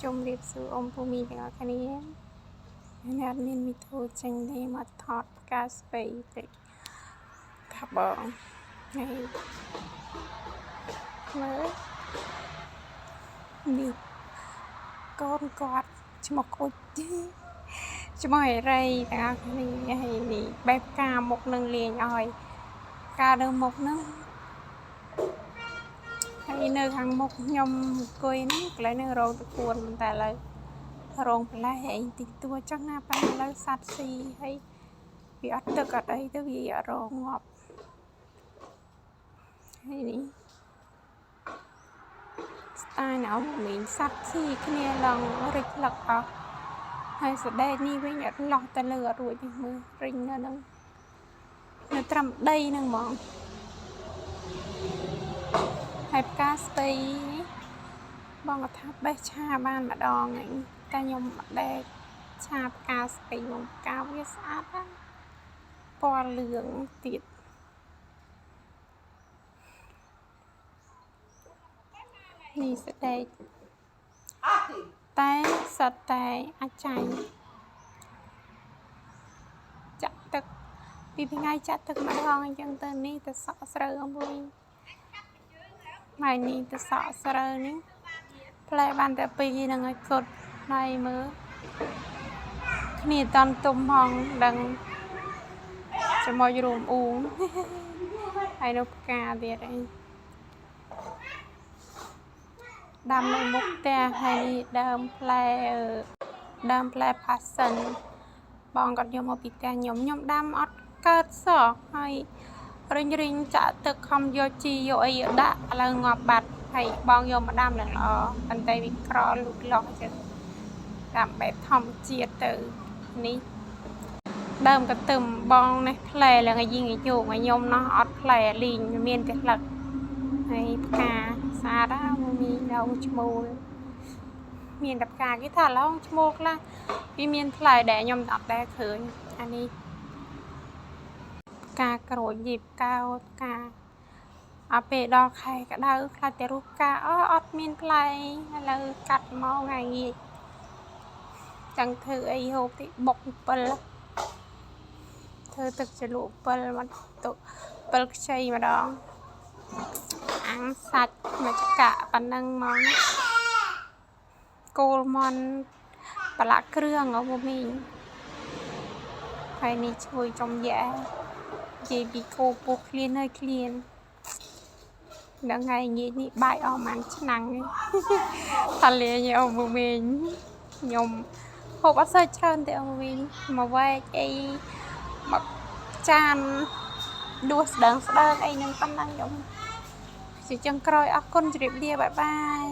ជំរាបសួរអ៊ំពូមីទាំងអស់គ្នាអ្នកមានមីធូចេញនេះមកថតផ្កាស្ពៃតិចថាបងហើយមើលនេះកូនគាត់ឈ្មោះគូចឈ្មោះអេរ៉ៃទាំងអស់គ្នាហើយនេះបែបការមុខនឹងលេងឲ្យការនៅមុខហ្នឹងហើយនៅខាងមុខខ្ញុំអង្គុយហ្នឹងកន្លែងហ្នឹងរោងតពួនតែឥឡូវរោងបន្លែអីតិចតួចចឹងណាប៉ះឥឡូវសัตว์ស៊ីហើយវាអត់ទឹកអត់អីទៅវាអត់រងងាប់ហើយនេះស្តាយណាមីងសัตว์ស៊ីគ្នាឡើងរិចលឹកអស់ហើយសដេកនេះវិញអត់ឡោះទៅលើអត់រួចទេមើលរិញនៅហ្នឹងនៅត្រឹមដីហ្នឹងហ្មងហើយផ្កាស្ពៃបងក៏ថាបេះឆាបានម្ដងហ្នឹងតែខ្ញុំអត់ដែរឆាផ្កាស្ពៃមកផ្កាវាស្អាតណាស់ពណ៌លឿងទៀតនេះស្ដេកតែសតតែអាចៃចាក់ទឹកពីថ្ងៃចាក់ទឹកម្ដងអញ្ចឹងទៅនេះទៅសក់ស្រូវអមួយថ្ងៃនេះទៅសក់ស្រូវនេះផ្លែបានតែពីរហ្នឹងឲ្យគត់ហើយមើលគ្នាតន់ទុំផងដឹងជាមួយរួមអ៊ូងហើយនៅផ្កាទៀតអីដាំនៅមុខផ្ទះហើយដើមផ្លែផាសិនបងគាត់យកមកពីផ្ទះខ្ញុំដាំអត់កើតសោះហើយរិញចាក់ទឹកខំយកជីយកអីដាក់ឥឡូវងាប់បាត់ហើយបងយកមកដាំឡើងល្អប៉ុន្តែវាក្រលូតលាស់ចឹងដាំបែបធម្មជាតិទៅនេះដើមកន្ទឹមបងនេះផ្លែឡើងឲ្យយីងយកឲ្យខ្ញុំណោះអត់ផ្លែលីងមានតែស្លឹកហើយផ្កាស្អាតណាស់មានដងឈ្មោលមានតែផ្កាគេថាឡងឈ្មោលខ្លះវាមានផ្លែដែលខ្ញុំអត់ដែរឃើញអានេះផ្កាក្រូចយីផ្កាផ្កាអពេលដល់ខែក្តៅខ្លាចតែរុះផ្កាអត់មានផ្លែឥឡូវកាត់មកថ្ងៃងាយចឹងធ្វើអីហូបទីបុក7ធ្វើទឹកជ្រលក់7មកទុក7ខ្ចីម្ដងអាំងសាច់មកកាក់ប៉ណ្ណឹងមកគោលមន់ប្រឡាក់គ្រឿងអស់មីងហើយនេះជួយចំយ៉ានិយាយពីគោពោះឃ្លានហើយឃ្លានដល់ថ្ងៃងាយនេះបាយអស់ប៉ុន្មានឆ្នាំងតលាញអស់មីងខ្ញុំហូបអត់សូវច្រើនទេអស់មីងមកវែកអីមកចានដួសស្ដើងអីនឹងប៉ុណ្ណឹងខ្ញុំជាចឹងក្រោយអរគុណជម្រាបលាបាយបាយ